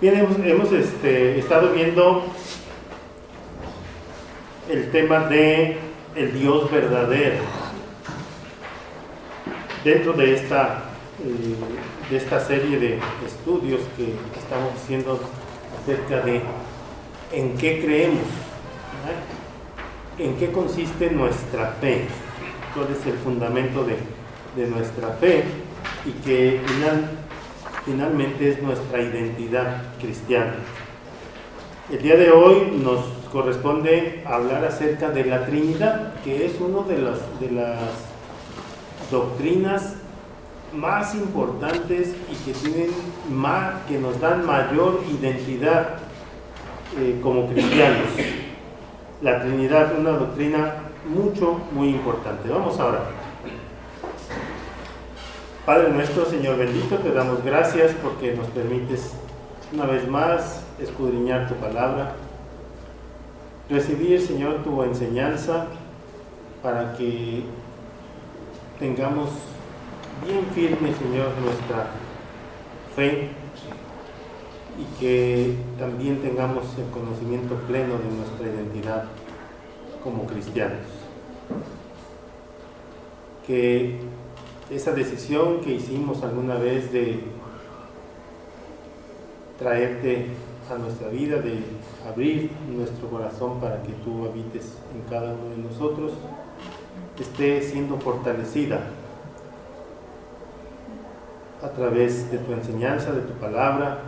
Bien, hemos estado viendo el tema de el Dios verdadero dentro de esta serie de estudios que estamos haciendo acerca de en qué creemos, ¿verdad? En qué consiste nuestra fe, cuál es el fundamento de nuestra fe y que finalmente es nuestra identidad cristiana. El día de hoy nos corresponde hablar acerca de la Trinidad, que es una de las doctrinas más importantes y que nos dan mayor identidad como cristianos. La Trinidad, una doctrina muy importante. Vamos ahora. Padre nuestro, Señor bendito, te damos gracias porque nos permites una vez más escudriñar tu palabra, recibir, Señor, tu enseñanza para que tengamos bien firme, Señor, nuestra fe y que también tengamos el conocimiento pleno de nuestra identidad como cristianos. Que esa decisión que hicimos alguna vez de traerte a nuestra vida, de abrir nuestro corazón para que tú habites en cada uno de nosotros, esté siendo fortalecida a través de tu enseñanza, de tu palabra,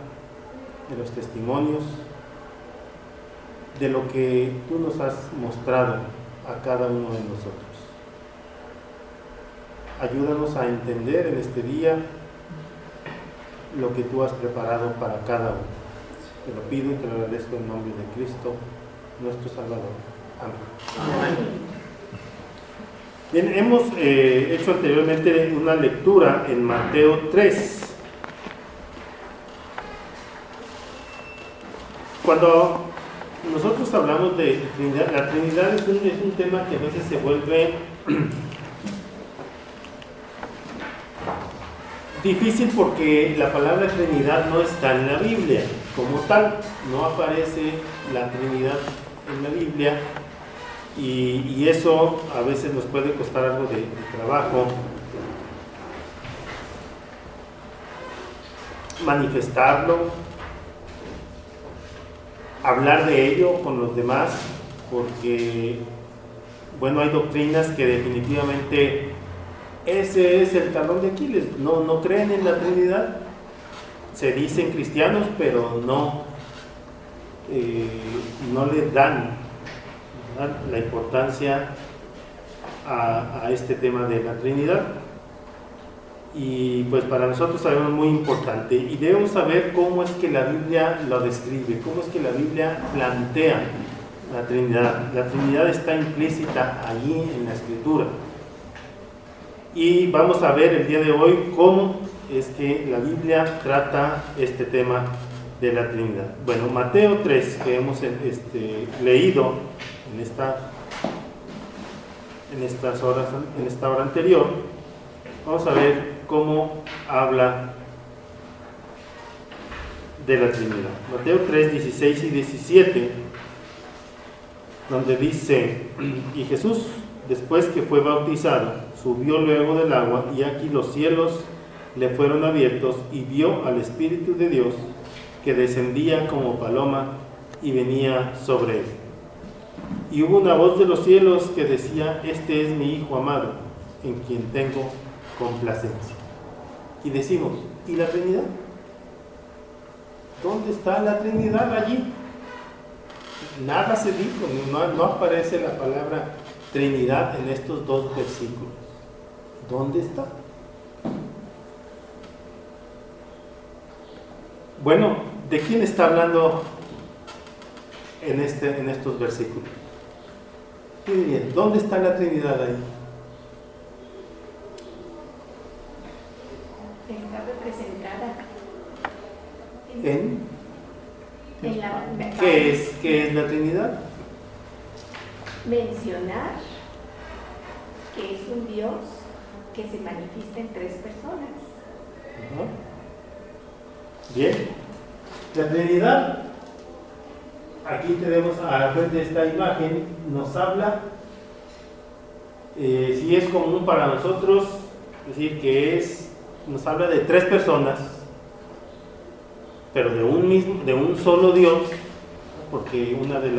de los testimonios, de lo que tú nos has mostrado a cada uno de nosotros. Ayúdanos a entender en este día lo que tú has preparado para cada uno. Te lo pido y te lo agradezco en nombre de Cristo, nuestro Salvador. Amén. Bien, hemos hecho anteriormente una lectura en Mateo 3. Cuando nosotros hablamos de Trinidad, la Trinidad es un tema que a veces se vuelve difícil porque la palabra Trinidad no está en la Biblia como tal, no aparece la Trinidad en la Biblia y eso a veces nos puede costar algo de trabajo manifestarlo, hablar de ello con los demás, porque bueno, hay doctrinas que definitivamente ese es el talón de Aquiles, no creen en la Trinidad, se dicen cristianos, pero no le dan, ¿verdad?, la importancia a este tema de la Trinidad. Y pues para nosotros es algo muy importante y debemos saber cómo es que la Biblia lo describe, cómo es que la Biblia plantea la Trinidad. La Trinidad está implícita allí en la Escritura. Y vamos a ver el día de hoy cómo es que la Biblia trata este tema de la Trinidad. Bueno, Mateo 3, que hemos leído en esta hora anterior, vamos a ver cómo habla de la Trinidad. Mateo 3, 16 y 17, donde dice: y Jesús, después que fue bautizado, subió luego del agua, y aquí los cielos le fueron abiertos, y vio al Espíritu de Dios que descendía como paloma y venía sobre él. Y hubo una voz de los cielos que decía: este es mi Hijo amado, en quien tengo complacencia. Y decimos: ¿y la Trinidad? ¿Dónde está la Trinidad allí? Nada se dijo, no aparece la palabra Trinidad en estos dos versículos. ¿Dónde está? Bueno, ¿de quién está hablando en estos versículos? ¿Qué dirían? ¿Dónde está la Trinidad ahí? Está representada en la ¿Qué es la Trinidad? Mencionar que es un Dios que se manifiesta en tres personas. Bien. La Trinidad, aquí tenemos a frente de esta imagen, nos habla, si es común para nosotros, es decir, nos habla de tres personas, pero de un solo Dios, porque una de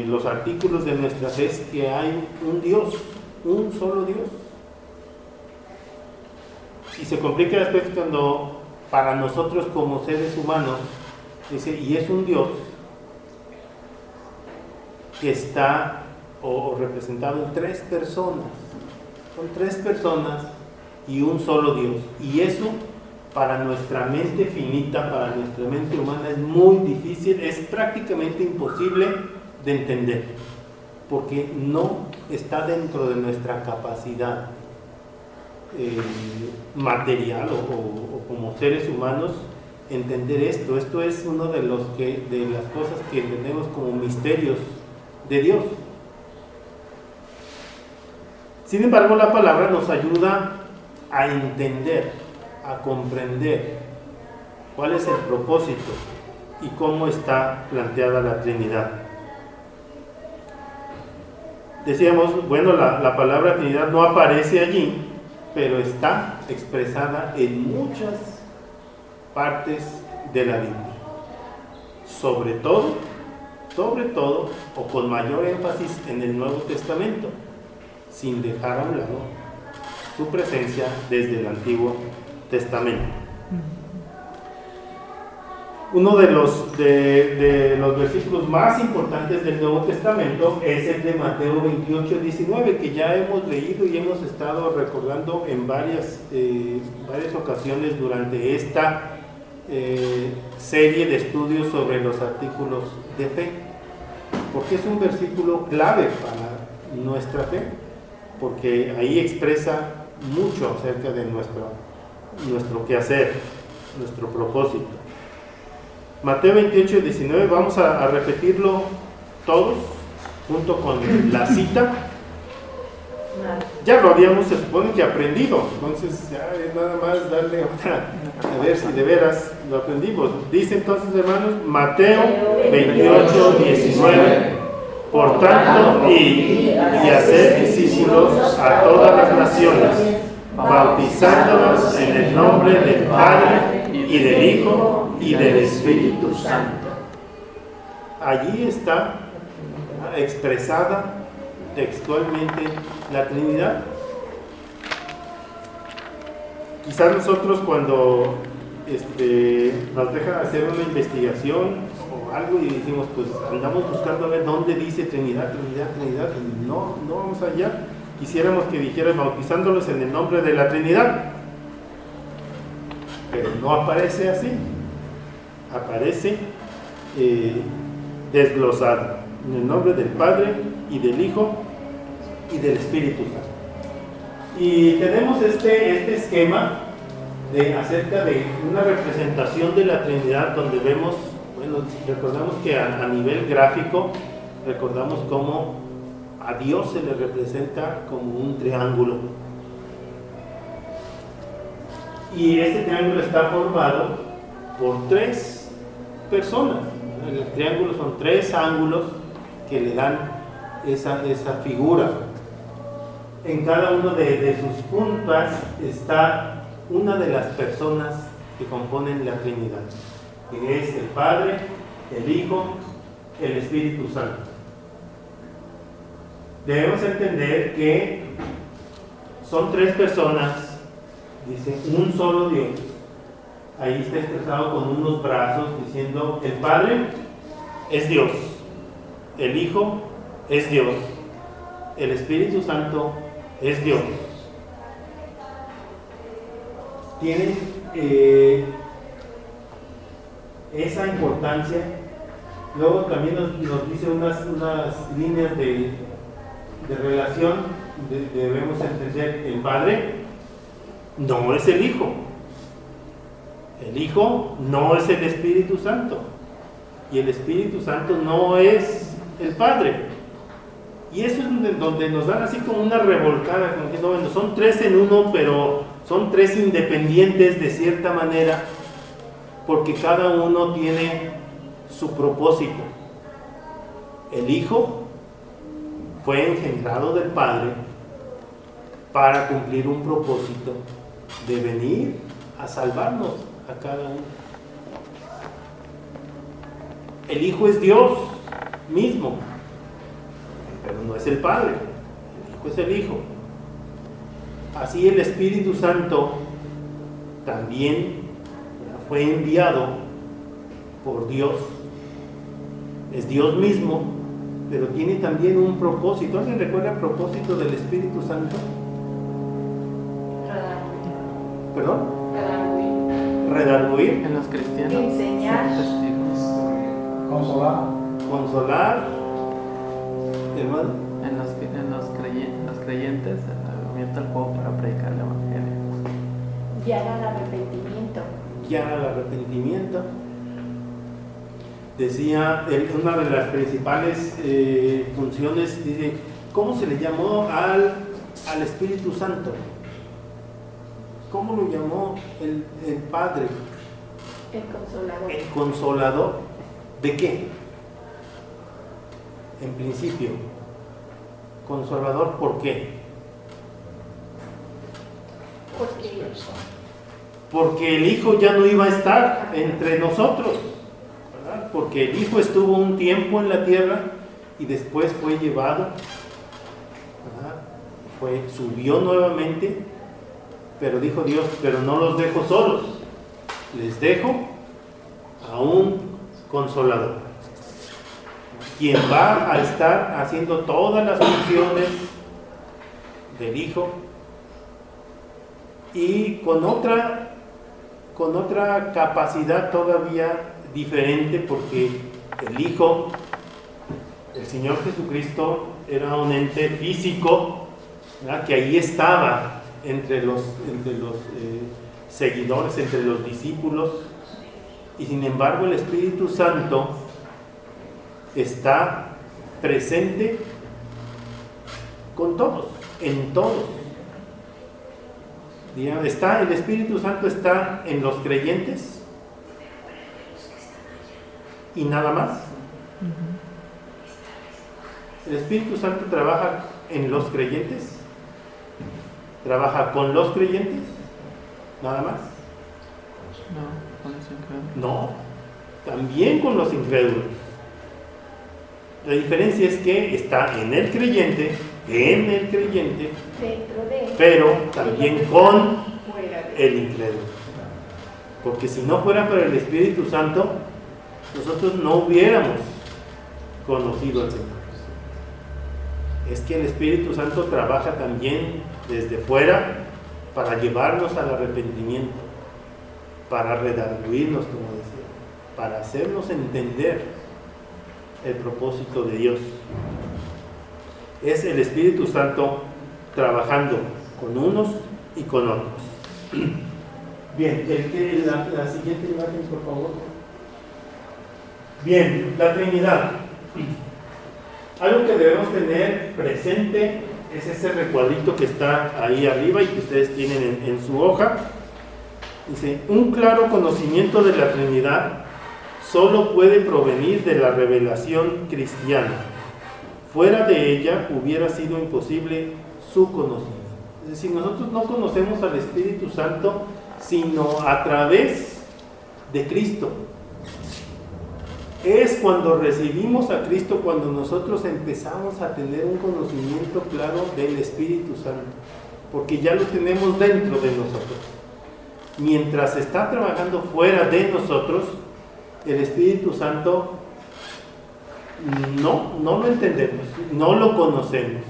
los artículos de nuestra fe es que hay un Dios, un solo Dios. Y se complica después cuando para nosotros como seres humanos dice, y es un Dios que está o representado en tres personas. Son tres personas y un solo Dios. Y eso para nuestra mente finita, para nuestra mente humana es muy difícil, es prácticamente imposible de entender, porque no está dentro de nuestra capacidad material o como seres humanos entender esto. Esto es uno de las cosas que entendemos como misterios de Dios. Sin embargo, la palabra nos ayuda a entender, a comprender cuál es el propósito y cómo está planteada la Trinidad. Decíamos, bueno, la palabra Trinidad no aparece allí, pero está expresada en muchas partes de la Biblia. Sobre todo, o con mayor énfasis en el Nuevo Testamento, sin dejar a un lado su presencia desde el Antiguo Testamento. Uno de los versículos más importantes del Nuevo Testamento es el de Mateo 28, 19, que ya hemos leído y hemos estado recordando en varias ocasiones durante esta serie de estudios sobre los artículos de fe, porque es un versículo clave para nuestra fe, porque ahí expresa mucho acerca de nuestro quehacer, nuestro propósito. Mateo 28, 19, vamos a repetirlo todos, junto con la cita. Ya lo habíamos, se supone que aprendido, entonces ya es nada más darle otra, a ver si de veras lo aprendimos. Dice entonces, hermanos, Mateo 28, 19, por tanto, y hacer discípulos a todas las naciones, bautizándolos en el nombre del Padre y del Hijo y del Espíritu Santo. Allí está expresada textualmente la Trinidad. Quizás nosotros cuando nos dejan hacer una investigación o algo y decimos, pues andamos buscando a ver dónde dice Trinidad, y no vamos allá. Quisiéramos que dijera bautizándolos en el nombre de la Trinidad, pero no aparece así, aparece desglosado en el nombre del Padre y del Hijo y del Espíritu Santo. Y tenemos este esquema acerca de una representación de la Trinidad, donde vemos, bueno, recordamos que a nivel gráfico, recordamos cómo a Dios se le representa como un triángulo. Y ese triángulo está formado por tres personas. En el triángulo son tres ángulos que le dan esa figura. En cada uno de sus puntas está una de las personas que componen la Trinidad, que es el Padre, el Hijo, el Espíritu Santo. Debemos entender que son tres personas, dice un solo Dios. Ahí está expresado con unos brazos diciendo: el Padre es Dios, el Hijo es Dios, el Espíritu Santo es Dios. Tienen esa importancia. Luego también nos dice unas líneas de relación. Debemos entender: el Padre no es el Hijo, el Hijo no es el Espíritu Santo, y el Espíritu Santo no es el Padre. Y eso es donde nos dan así como una revolcada, como que no, bueno, son tres en uno, pero son tres independientes de cierta manera, porque cada uno tiene su propósito. El Hijo fue engendrado del Padre para cumplir un propósito de venir a salvarnos a cada uno. El Hijo es Dios mismo, pero no es el Padre. El Hijo es el Hijo. Así el Espíritu Santo también fue enviado por Dios. Es Dios mismo, pero tiene también un propósito. ¿Alguien recuerda el propósito del Espíritu Santo? ¿Perdón? Redarguir. En los cristianos. Enseñar. Ser testigos. Consolar. Hermano. En los creyentes, abierto el juego para predicar el Evangelio. Guiar al arrepentimiento. Guiar al arrepentimiento. Decía, una de las principales funciones, dice, ¿cómo se le llamó al Espíritu Santo? ¿Cómo lo llamó el Padre? El Consolador. El Consolador. ¿De qué? En principio, Consolador, ¿por qué? Porque el Hijo ya no iba a estar entre nosotros, ¿verdad? Porque el Hijo estuvo un tiempo en la tierra y después fue llevado, ¿verdad? Subió nuevamente, pero dijo Dios, pero no los dejo solos, les dejo a un Consolador, quien va a estar haciendo todas las funciones del Hijo y con otra capacidad todavía diferente, porque el Hijo, el Señor Jesucristo, era un ente físico, ¿verdad? Que ahí estaba entre los seguidores, entre los discípulos, y sin embargo el Espíritu Santo está presente con todos, en todos. El Espíritu Santo está en los creyentes y nada más. El Espíritu Santo trabaja en los creyentes, trabaja con los creyentes, nada más. No, con los incrédulos. No, también con los incrédulos. La diferencia es que está en el creyente, dentro de, pero también con fuera de. el incrédulo. Porque si no fuera por el Espíritu Santo, nosotros no hubiéramos conocido al Señor. Es que el Espíritu Santo trabaja también desde fuera para llevarnos al arrepentimiento, para redarguirnos, como decía, para hacernos entender el propósito de Dios. Es el Espíritu Santo trabajando con unos y con otros. Bien, la siguiente imagen, por favor. Bien, la Trinidad. Algo que debemos tener presente es ese recuadrito que está ahí arriba y que ustedes tienen en su hoja. Dice, un claro conocimiento de la Trinidad solo puede provenir de la revelación cristiana. Fuera de ella hubiera sido imposible su conocimiento. Es decir, nosotros no conocemos al Espíritu Santo sino a través de Cristo. Es cuando recibimos a Cristo cuando nosotros empezamos a tener un conocimiento claro del Espíritu Santo, porque ya lo tenemos dentro de nosotros. Mientras está trabajando fuera de nosotros, el Espíritu Santo no lo entendemos, no lo conocemos.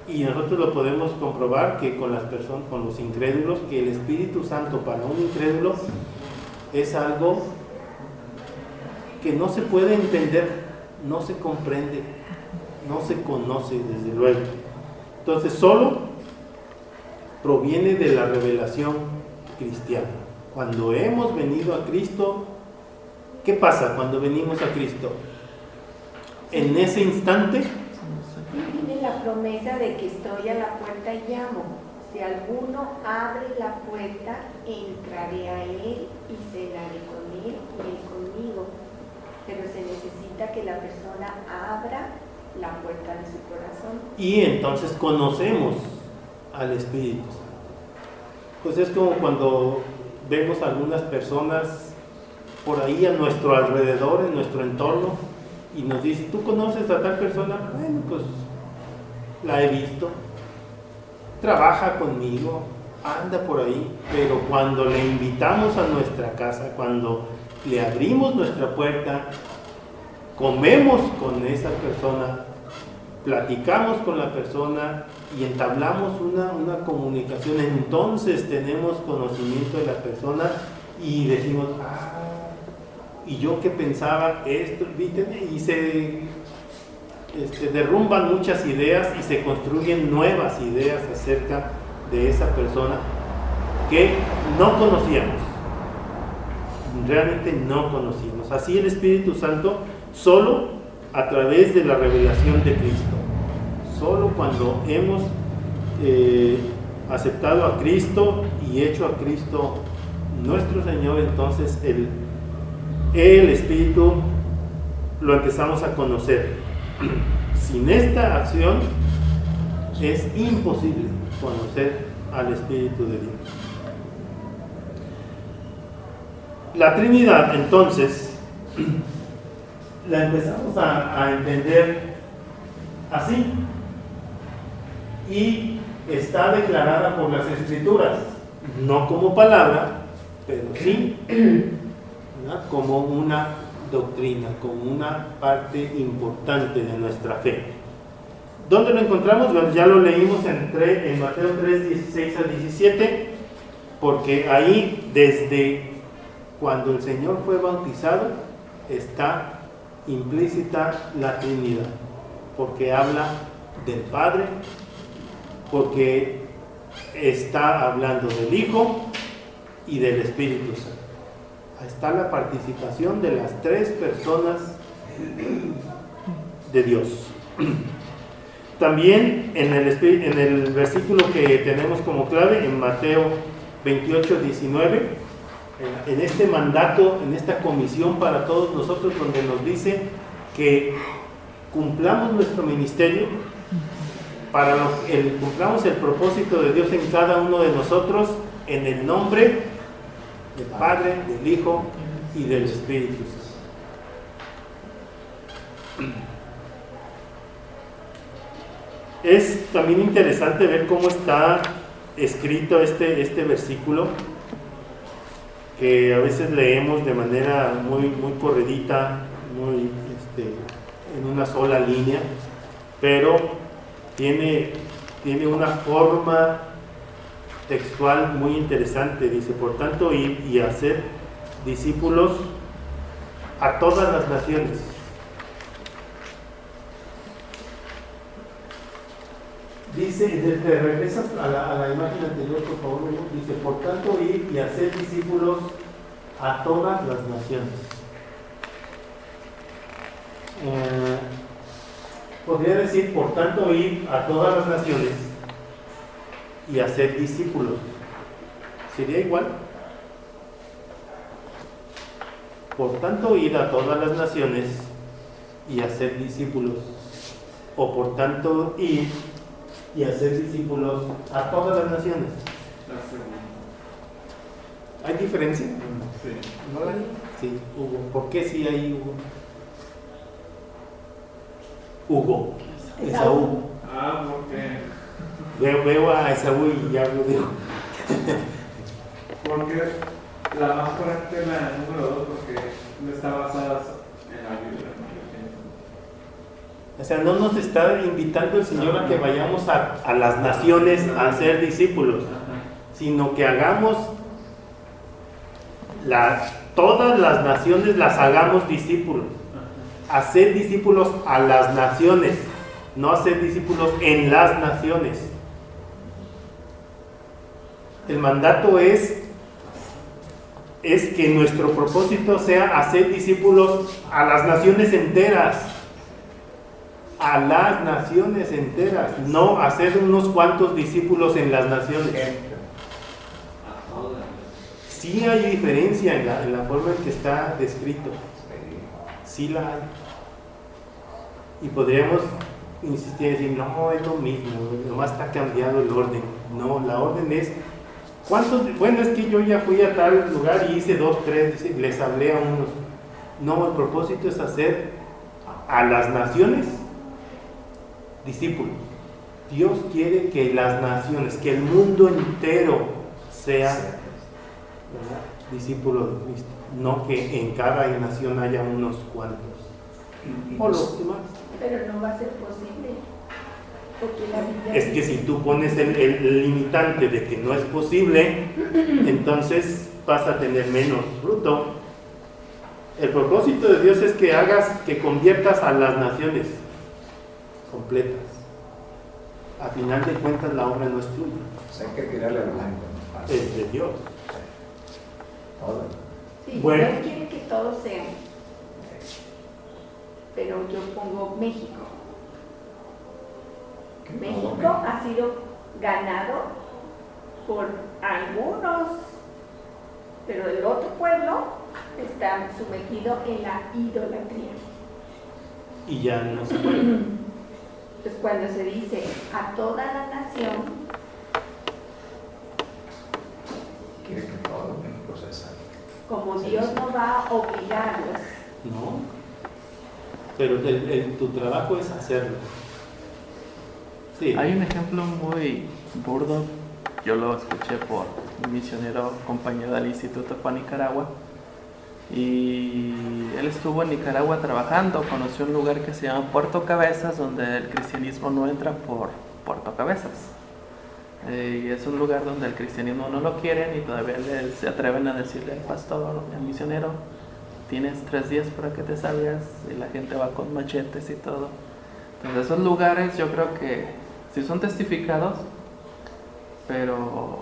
Y nosotros lo podemos comprobar que con las personas, con los incrédulos, que el Espíritu Santo para un incrédulo es algo que no se puede entender, no se comprende, no se conoce, desde luego. Entonces solo proviene de la revelación cristiana. Cuando hemos venido a Cristo, ¿qué pasa cuando venimos a Cristo? En ese instante Tiene la promesa de que estoy a la puerta y llamo. Si alguno abre la puerta, entraré a él y cenaré con que la persona abra la puerta de su corazón. Y entonces conocemos al Espíritu Santo. Pues es como cuando vemos a algunas personas por ahí a nuestro alrededor, en nuestro entorno, y nos dice, ¿tú conoces a tal persona? Bueno, pues la he visto, trabaja conmigo, anda por ahí, pero cuando le invitamos a nuestra casa, cuando le abrimos nuestra puerta, comemos con esa persona, platicamos con la persona y entablamos una comunicación, entonces tenemos conocimiento de la persona y decimos, y yo que pensaba esto, y se derrumban muchas ideas y se construyen nuevas ideas acerca de esa persona que no conocíamos, realmente no conocíamos. Así el Espíritu Santo, solo a través de la revelación de Cristo, solo cuando hemos aceptado a Cristo y hecho a Cristo nuestro Señor, entonces el Espíritu lo empezamos a conocer. Sin esta acción es imposible conocer al Espíritu de Dios. La Trinidad, entonces, la empezamos a entender así, y está declarada por las Escrituras, no como palabra, pero sí, ¿verdad?, como una doctrina, como una parte importante de nuestra fe. ¿Dónde lo encontramos? Bueno, ya lo leímos en Mateo 3, 16 al 17, porque ahí, desde cuando el Señor fue bautizado, está implícita la Trinidad, porque habla del Padre, porque está hablando del Hijo y del Espíritu Santo. Ahí está la participación de las tres personas de Dios. También en el versículo que tenemos como clave, en Mateo 28, 19, en este mandato, en esta comisión para todos nosotros, donde nos dice que cumplamos nuestro ministerio, cumplamos el propósito de Dios en cada uno de nosotros, en el nombre del Padre, del Hijo y del Espíritu Santo. Es también interesante ver cómo está escrito este versículo, que a veces leemos de manera muy corredita, en una sola línea, pero tiene una forma textual muy interesante. Dice, por tanto, ir y hacer discípulos a todas las naciones. Dice, te regresas a la imagen anterior, por favor. Dice, por tanto, ir y hacer discípulos a todas las naciones. Podría decir, por tanto, ir a todas las naciones y hacer discípulos. ¿Sería igual? Por tanto, ir a todas las naciones y hacer discípulos. O por tanto, ir y hacer discípulos a todas las naciones. ¿Hay diferencia? Sí. ¿No hay? Sí, Hugo. ¿Por qué sí hay Hugo? Hugo. Esaú. Porque Veo a Esaú y ya lo digo. porque la más correcta es la número 2, porque no está basada en la Biblia. O sea, no nos está invitando el Señor a que vayamos a las naciones a ser discípulos, sino que hagamos todas las naciones, las hagamos discípulos. Hacer discípulos a las naciones, no hacer discípulos en las naciones. El mandato es que nuestro propósito sea hacer discípulos a las naciones enteras. A las naciones enteras, no hacer unos cuantos discípulos en las naciones. Sí hay diferencia en la forma en que está descrito. Sí la hay. Y podríamos insistir y decir, no, es lo mismo, nomás está cambiado el orden. No, la orden es, ¿cuántos? Bueno, es que yo ya fui a tal lugar y hice 2, 3, les hablé a unos. No, el propósito es hacer a las naciones discípulos. Dios quiere que las naciones, que el mundo entero sea, ¿verdad?, discípulo de Cristo, no que en cada nación haya unos cuantos o los demás. Pero no va a ser posible, porque la Biblia Es que si tú pones el limitante de que no es posible, entonces vas a tener menos fruto. El propósito de Dios es que que conviertas a las naciones completas. A final de cuentas la obra no es tuya, O sea, hay que tirarle al blanco, ¿no? es de Dios. Todo. Sí, Bueno. Dios quiere que todos sean. Pero yo pongo México. Que México todo ha sido ganado por algunos, pero el otro pueblo está sumergido en la idolatría. Y ya no se puede. Pues cuando se dice a toda la nación, quiere que todo México sea salvo. como Sí, Dios sí. no va a obligarlos, No, pero tu trabajo es hacerlo. Sí. Hay un ejemplo muy burdo, yo lo escuché por un misionero compañero del Instituto Juan Nicaragua, y él estuvo en Nicaragua trabajando, conoció un lugar que se llama Puerto Cabezas, donde el cristianismo no entra por Puerto Cabezas. Y es un lugar donde el cristianismo no lo quieren y todavía se atreven a decirle al pastor, al misionero, tienes 3 días para que te salgas, y la gente va con machetes y todo. Entonces esos lugares yo creo que sí son testificados, pero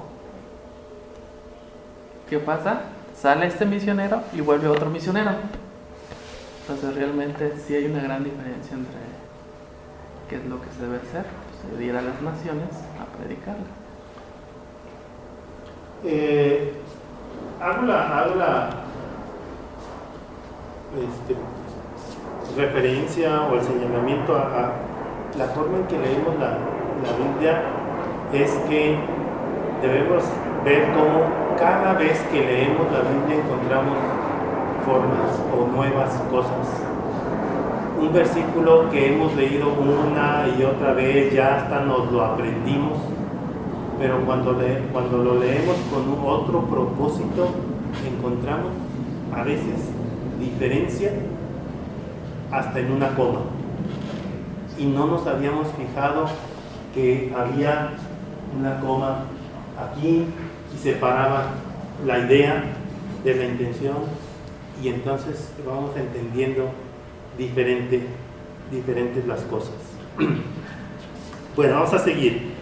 ¿qué pasa? Sale este misionero y vuelve otro misionero. Entonces realmente sí hay una gran diferencia entre qué es lo que se debe hacer, pues, ir a las naciones a predicarla. Hago la referencia o el señalamiento a la forma en que leemos la Biblia, es que debemos ver cómo cada vez que leemos la Biblia encontramos formas o nuevas cosas. Un versículo que hemos leído una y otra vez, ya hasta nos lo aprendimos, pero cuando lo leemos con otro propósito, encontramos a veces diferencia hasta en una coma. Y no nos habíamos fijado que había una coma aquí y separaba la idea de la intención, y entonces vamos entendiendo diferentes las cosas. Bueno, vamos a seguir.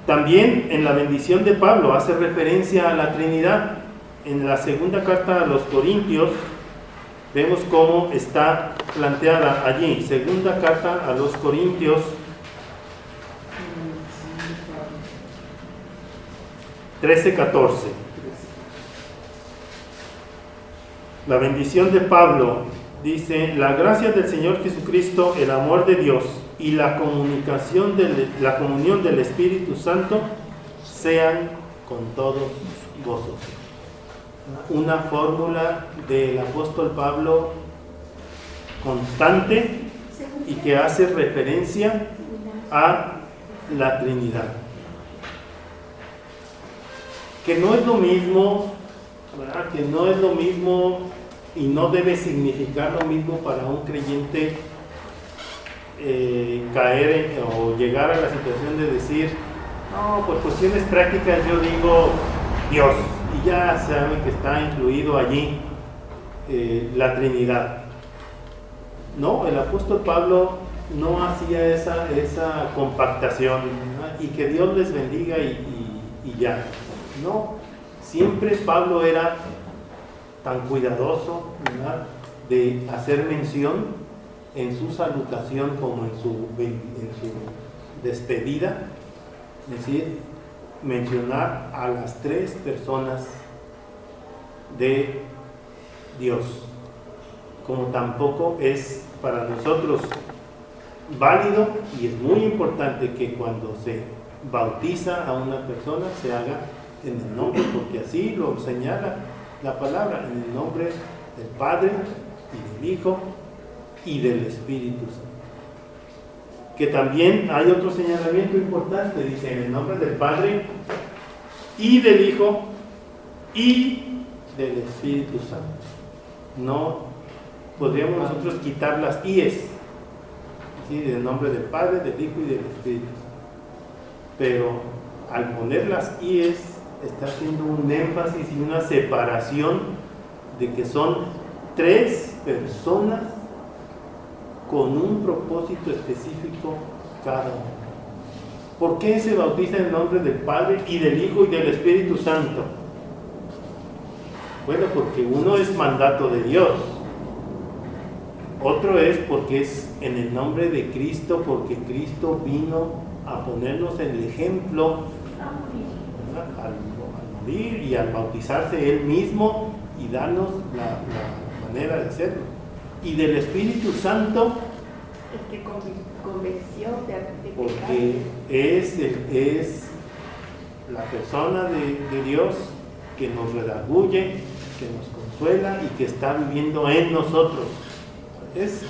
También en la bendición de Pablo hace referencia a la Trinidad. En la segunda carta a los Corintios vemos cómo está planteada allí. Segunda carta a los Corintios 13-14. La bendición de Pablo dice: la gracia del Señor Jesucristo, el amor de Dios y la comunión del Espíritu Santo sean con todos vosotros. Una fórmula del apóstol Pablo constante y que hace referencia a la Trinidad. Que no es lo mismo, ¿verdad? Que no es lo mismo y no debe significar lo mismo para un creyente caer o llegar a la situación de decir, no, por cuestiones prácticas yo digo Dios, y ya saben que está incluido allí la Trinidad. No, el apóstol Pablo no hacía esa compactación, ¿verdad? Y que Dios les bendiga y ya. No, siempre Pablo era tan cuidadoso, ¿verdad?, de hacer mención en su salutación como en su despedida, es decir, mencionar a las 3 personas de Dios, como tampoco es para nosotros válido y es muy importante que cuando se bautiza a una persona se haga en el nombre, porque así lo señala la palabra, en el nombre del Padre y del Hijo y del Espíritu Santo. Que también hay otro señalamiento importante, dice en el nombre del Padre y del Hijo y del Espíritu Santo. No podríamos nosotros quitar las ies, ¿sí? En el nombre del Padre, del Hijo y del Espíritu Santo. Pero al poner las ies está haciendo un énfasis y una separación de que son tres personas con un propósito específico cada uno. ¿Por qué se bautiza en el nombre del Padre y del Hijo y del Espíritu Santo? Bueno, porque uno es mandato de Dios, otro es porque es en el nombre de Cristo, porque Cristo vino a ponernos el ejemplo, ¿verdad? Al morir y al bautizarse Él mismo y darnos la manera de hacerlo. Y del Espíritu Santo, el que convenció de porque es la persona de Dios que nos redarguye, que nos consuela y que está viviendo en nosotros. Es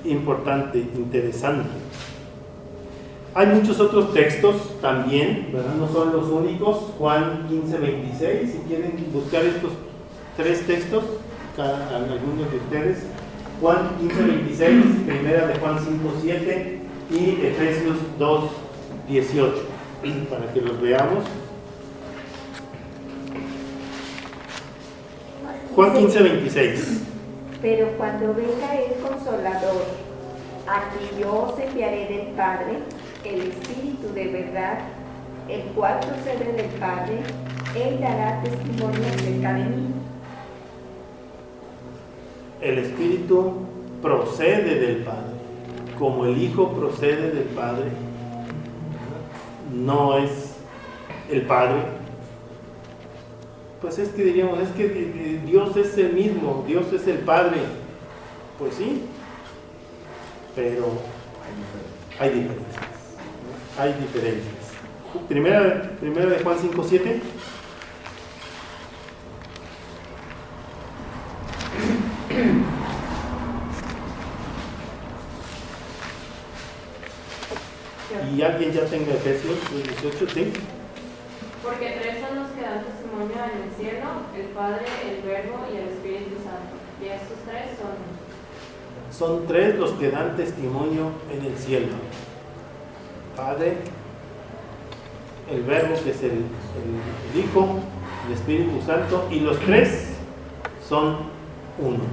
importante, interesante. Hay muchos otros textos también, ¿verdad? No son los únicos. Juan 15:26, si quieren buscar estos tres textos, algunos de ustedes. Juan 15:26, primera de Juan 5:7 y Efesios 2:18, para que los veamos. Juan 15:26. Pero cuando venga el Consolador, a quien yo os enviaré del Padre, el Espíritu de verdad, el cual procede del Padre, Él dará testimonio acerca de mí. El Espíritu procede del Padre, como el Hijo procede del Padre. No es el Padre. Pues es que diríamos, es que Dios es el mismo, Dios es el Padre. Pues sí, pero hay diferencias. Hay diferencias. Primera de Juan 5:7. Y alguien ya tenga Efesios 18, ¿sí? Porque tres son los que dan testimonio en el cielo, el Padre, el Verbo y el Espíritu Santo. Y estos tres Son tres los que dan testimonio en el cielo. Padre, el Verbo, que es el Hijo, el Espíritu Santo, y los tres son uno.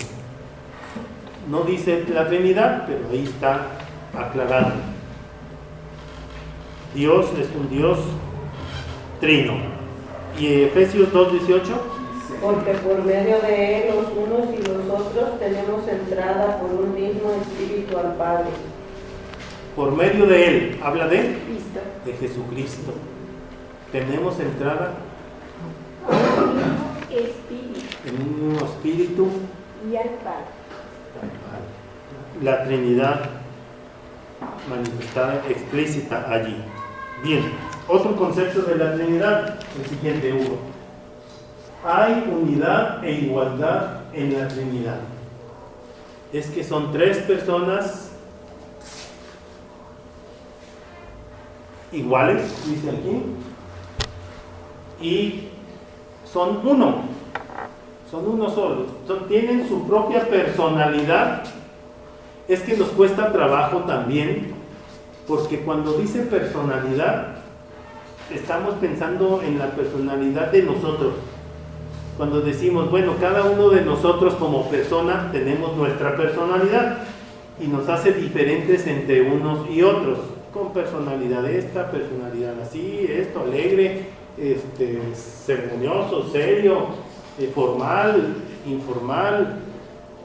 No dice la Trinidad, pero ahí está aclarado. Dios es un Dios trino. Y Efesios 2:18. Porque por medio de Él los unos y los otros tenemos entrada por un mismo Espíritu al Padre. Por medio de Él, habla de Cristo. Jesucristo. Tenemos entrada Espíritu en un mismo Espíritu y al Padre. al Padre. La Trinidad manifestada explícita allí. Bien, otro concepto de la Trinidad, el siguiente, Hugo. Hay unidad e igualdad en la Trinidad. Es que son tres personas iguales, dice aquí, y son uno solo, tienen su propia personalidad. Es que nos cuesta trabajo también, porque cuando dice personalidad, estamos pensando en la personalidad de nosotros. Cuando decimos, bueno, cada uno de nosotros como persona tenemos nuestra personalidad y nos hace diferentes entre unos y otros, con personalidad esta, personalidad así, esto, alegre, ceremonioso, serio, formal, informal,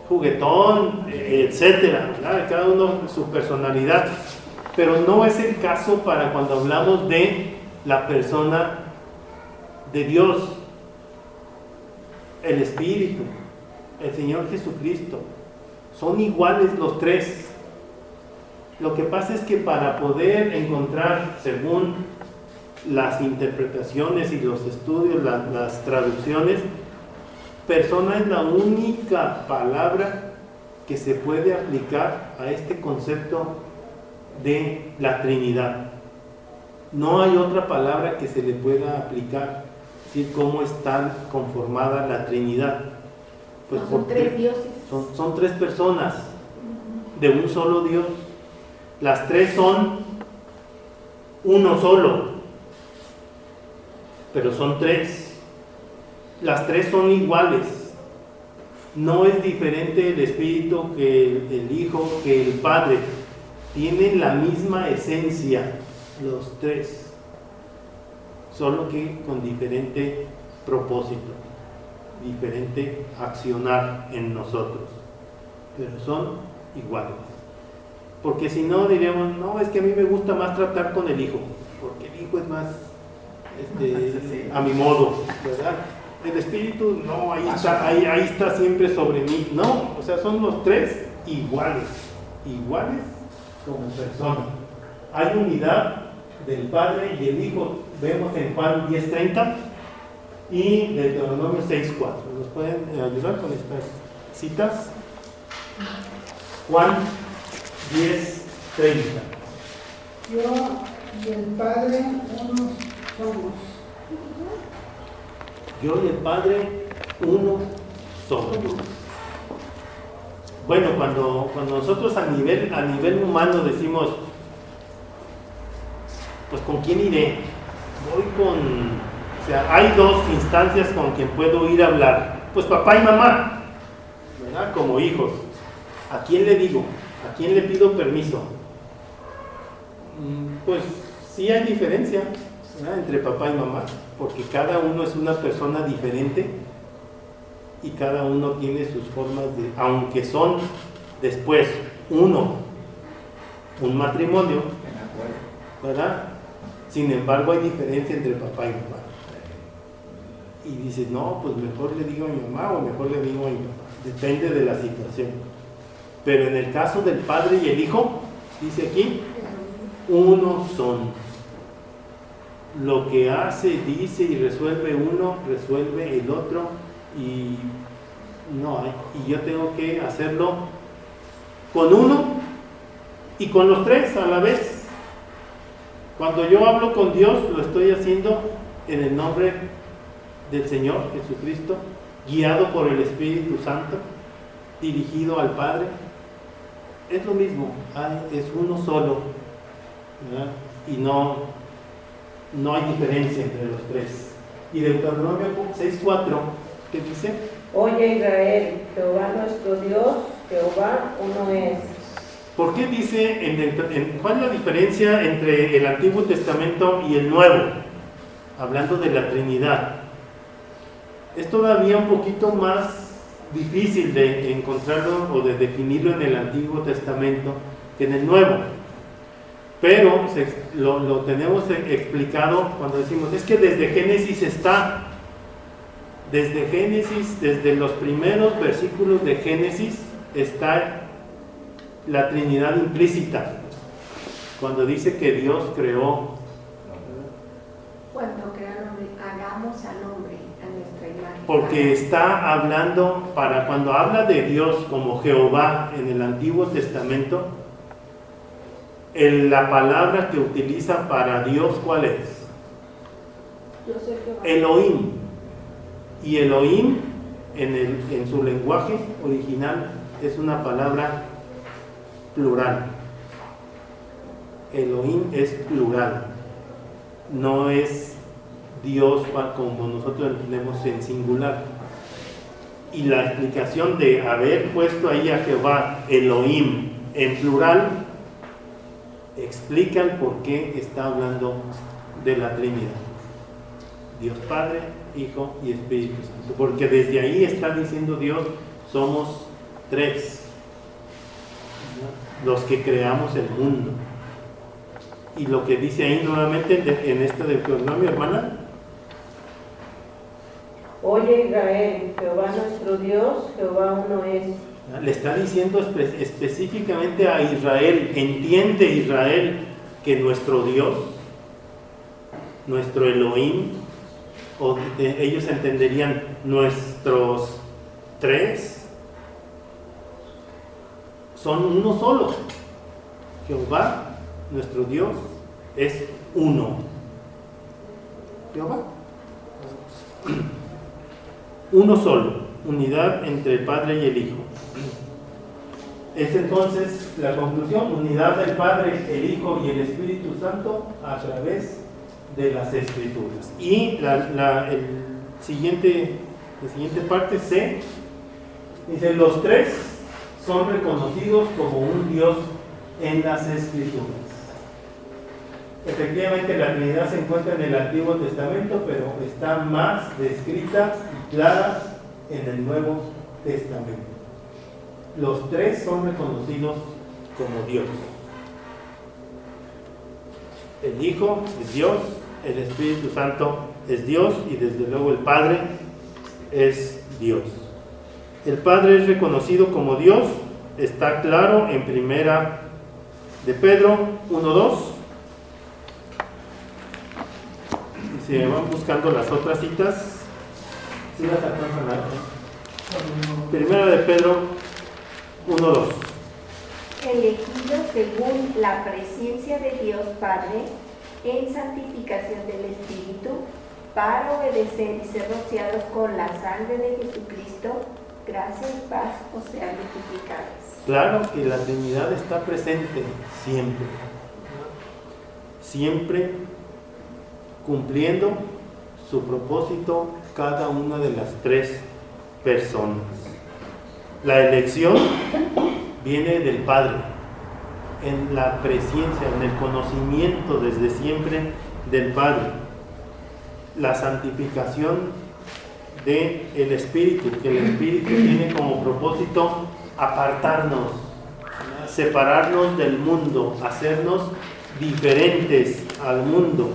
juguetón, etcétera, ¿verdad? Cada uno su personalidad. Pero no es el caso para cuando hablamos de la persona de Dios, el Espíritu, el Señor Jesucristo. Son iguales los tres. Lo que pasa es que para poder encontrar, según las interpretaciones y los estudios, las traducciones, persona es la única palabra que se puede aplicar a este concepto de la Trinidad. No hay otra palabra que se le pueda aplicar, ¿sí? Cómo está conformada la Trinidad. Pues son tres dioses. Son tres personas de un solo Dios. Las tres son uno solo, pero son tres. Las tres son iguales. No es diferente el Espíritu que el Hijo, que el Padre. Tienen la misma esencia, los tres, solo que con diferente propósito, diferente accionar en nosotros, pero son iguales. Porque si no, diríamos, no, es que a mí me gusta más tratar con el Hijo, porque el Hijo es más a mi modo, ¿verdad? El Espíritu, no, ahí está siempre sobre mí. No, o sea, son los tres iguales como personas. Hay unidad del Padre y el Hijo, vemos en Juan 10:30 y Deuteronomio 6:4. ¿Nos pueden ayudar con estas citas? Juan 10:30. Yo y el Padre uno somos. Yo y el Padre uno somos. Bueno, cuando nosotros a nivel humano decimos, pues ¿con quién iré? O sea, hay dos instancias con quien puedo ir a hablar. Pues papá y mamá, ¿verdad? Como hijos. ¿A quién le digo? ¿A quién le pido permiso? Pues sí hay diferencia, ¿verdad?, entre papá y mamá, porque cada uno es una persona diferente y cada uno tiene sus formas de, aunque son después un matrimonio, ¿verdad? Sin embargo hay diferencia entre papá y mamá. Y dices, no, pues mejor le digo a mi mamá o mejor le digo a mi papá, depende de la situación. Pero en el caso del Padre y el Hijo, dice aquí, uno son. Lo que hace, dice y resuelve uno, resuelve el otro, y no hay. Y yo tengo que hacerlo con uno y con los tres a la vez. Cuando yo hablo con Dios, lo estoy haciendo en el nombre del Señor Jesucristo, guiado por el Espíritu Santo, dirigido al Padre. Es lo mismo, es uno solo, ¿verdad? Y no hay diferencia entre los tres. Y Deuteronomio 6:4, ¿qué dice? Oye Israel, Jehová nuestro Dios, Jehová uno es. ¿Por qué dice, cuál es la diferencia entre el Antiguo Testamento y el Nuevo? Hablando de la Trinidad. Es todavía un poquito más difícil de encontrarlo o de definirlo en el Antiguo Testamento que en el Nuevo. Pero lo tenemos explicado cuando decimos, es que desde Génesis está. Desde Génesis, desde los primeros versículos de Génesis está la Trinidad implícita. Cuando dice que Dios creó. Cuando crea al hombre, hagamos al hombre a nuestra imagen. Porque está hablando, cuando habla de Dios como Jehová en el Antiguo Testamento, la palabra que utiliza para Dios, ¿cuál es? Yo soy Jehová. Elohim. Y Elohim en su lenguaje original es una palabra plural. Elohim es plural, no es Dios como nosotros entendemos en singular. Y la explicación de haber puesto ahí a Jehová Elohim en plural explica el por qué está hablando de la Trinidad. Dios Padre, Hijo y Espíritu Santo. Porque desde ahí está diciendo Dios, somos tres, los que creamos el mundo. Y lo que dice ahí nuevamente en este Deuteronomio, hermana. Oye Israel, Jehová nuestro Dios, Jehová uno es. Le está diciendo específicamente a Israel, entiende Israel que nuestro Dios, nuestro Elohim, o ellos entenderían nuestros tres, son uno solo. Jehová, nuestro Dios, es uno. Jehová. Uno solo, unidad entre el Padre y el Hijo. Es entonces la conclusión, unidad del Padre, el Hijo y el Espíritu Santo a través de las Escrituras. Y la siguiente parte, C, dice, los tres son reconocidos como un Dios en las Escrituras. Efectivamente, la Trinidad se encuentra en el Antiguo Testamento, pero está más descrita y clara en el Nuevo Testamento. Los tres son reconocidos como Dios. El Hijo es Dios, el Espíritu Santo es Dios y desde luego el Padre es Dios. El Padre es reconocido como Dios, está claro en Primera de Pedro 1:2. Si van buscando las otras citas, ¿sí las alcanzan a ver? Primera de Pedro 1:2. Elegido según la presencia de Dios Padre en santificación del Espíritu, para obedecer y ser rociados con la sangre de Jesucristo, gracia y paz os sean multiplicadas. Claro que la Trinidad está presente siempre. Siempre cumpliendo su propósito cada una de las tres personas. La elección viene del Padre, en la presencia, en el conocimiento desde siempre del Padre. La santificación del Espíritu, que el Espíritu tiene como propósito apartarnos, separarnos del mundo, hacernos diferentes al mundo,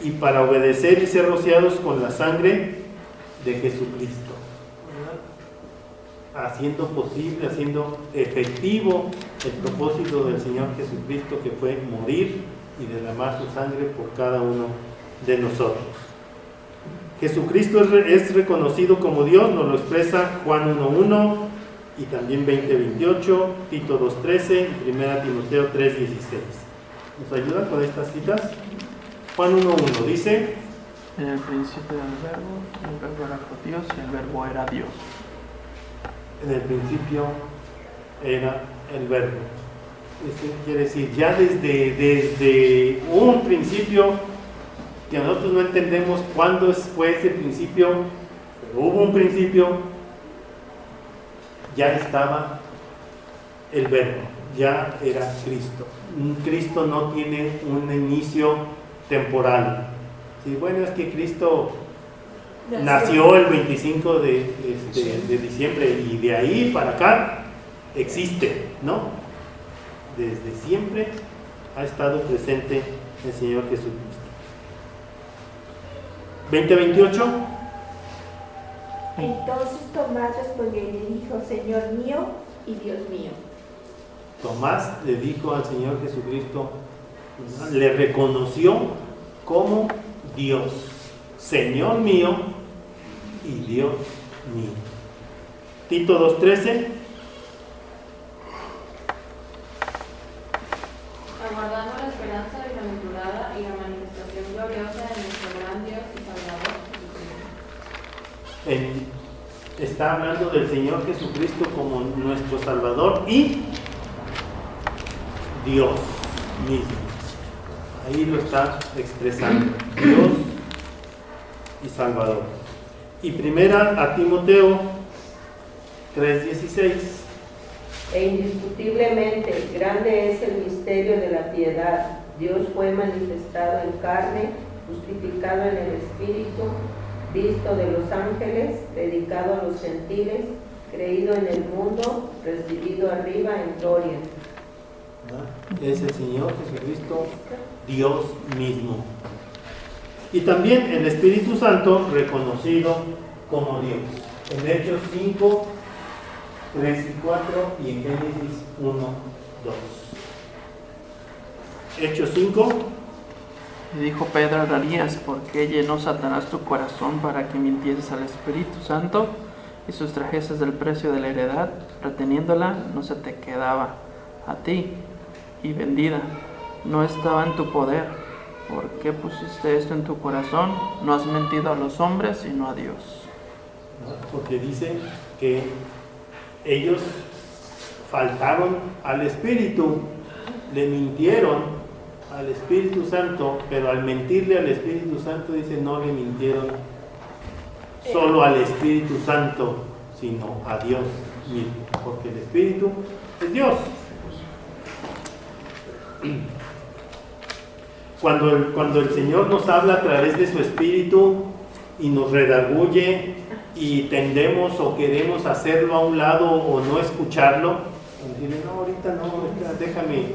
y para obedecer y ser rociados con la sangre de Jesucristo, haciendo posible, haciendo efectivo el propósito del Señor Jesucristo, que fue morir y derramar su sangre por cada uno de nosotros. Jesucristo es reconocido como Dios, nos lo expresa Juan 1:1 y también 20:28, Tito 2:13 y 1 Timoteo 3:16. ¿Nos ayuda con estas citas? Juan 1:1 dice: en el principio era el verbo era con Dios y el verbo era Dios. En el principio era el verbo. Eso quiere decir, ya desde un principio, que nosotros no entendemos cuándo fue ese principio, pero hubo un principio, ya estaba el verbo, ya era Cristo. Cristo no tiene un inicio temporal. Sí, bueno, es que Cristo nació el 25 de diciembre y de ahí para acá existe, ¿no? Desde siempre ha estado presente el Señor Jesucristo. 20:28. Entonces Tomás respondió y le dijo: Señor mío y Dios mío. Tomás le dijo al Señor Jesucristo, le reconoció como Dios, Señor mío y Dios mío. Tito 2:13. Aguardando la esperanza bienaventurada y la manifestación gloriosa de nuestro gran Dios y Salvador Jesucristo. Está hablando del Señor Jesucristo como nuestro Salvador y Dios mismo. Ahí lo está expresando, Dios y Salvador. Y primera a Timoteo 3:16. E indiscutiblemente grande es el misterio de la piedad. Dios fue manifestado en carne, justificado en el Espíritu, visto de los ángeles, predicado a los gentiles, creído en el mundo, recibido arriba en gloria. Es el Señor Jesucristo, Dios mismo. Y también el Espíritu Santo reconocido como Dios. En Hechos 5, 3 y 4 y en Génesis 1, 2. Hechos 5. Y dijo Pedro a Ananías: ¿por qué llenó Satanás tu corazón para que mintieses al Espíritu Santo y sustrajeses del precio de la heredad? Reteniéndola no se te quedaba a ti, y vendida no estaba en tu poder. ¿Por qué pusiste esto en tu corazón? No has mentido a los hombres, sino a Dios. Porque dice que ellos faltaron al Espíritu, le mintieron al Espíritu Santo, pero al mentirle al Espíritu Santo, dice, no le mintieron solo al Espíritu Santo, sino a Dios mismo, porque el Espíritu es Dios. Cuando el Señor nos habla a través de su Espíritu y nos redarguye y tendemos o queremos hacerlo a un lado o no escucharlo, decirle, no, ahorita no, ahorita déjame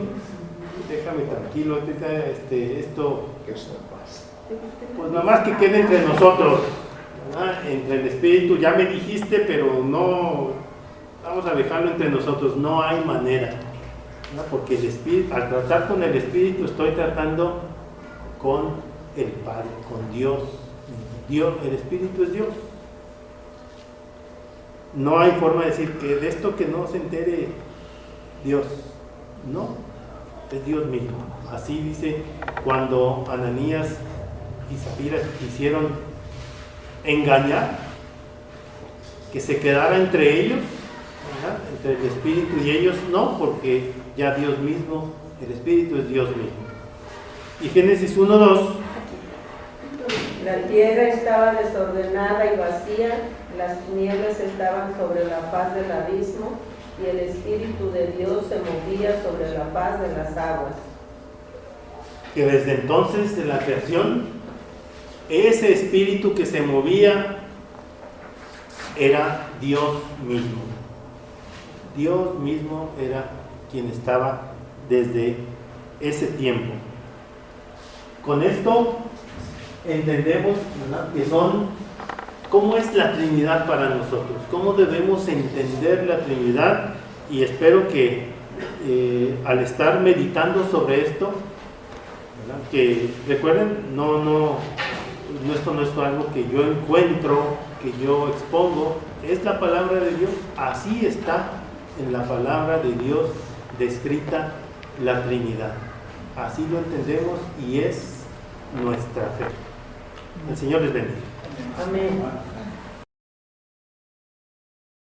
tranquilo, ahorita esto, pues nada más que quede entre nosotros, ¿verdad? Entre el Espíritu, ya me dijiste, pero no, vamos a dejarlo entre nosotros, no hay manera, ¿verdad? Porque el Espíritu, al tratar con el Espíritu estoy tratando con el Padre, con Dios. El Espíritu es Dios. No hay forma de decir que de esto que no se entere Dios, no, es Dios mismo. Así dice cuando Ananías y Zafira quisieron engañar, que se quedara entre ellos, ¿verdad? Entre el Espíritu y ellos, no, porque ya Dios mismo, el Espíritu es Dios mismo. Y Génesis 1:2. La tierra estaba desordenada y vacía, las tinieblas estaban sobre la faz del abismo, y el Espíritu de Dios se movía sobre la faz de las aguas. Que desde entonces de la creación, ese Espíritu que se movía era Dios mismo. Dios mismo era quien estaba desde ese tiempo. Con esto entendemos, ¿verdad?, que cómo es la Trinidad para nosotros, cómo debemos entender la Trinidad, y espero que al estar meditando sobre esto, ¿verdad?, que recuerden, esto no es algo que yo encuentro, que yo expongo, es la palabra de Dios, así está en la palabra de Dios descrita la Trinidad, así lo entendemos y es nuestra fe. El Señor les bendiga. Amén.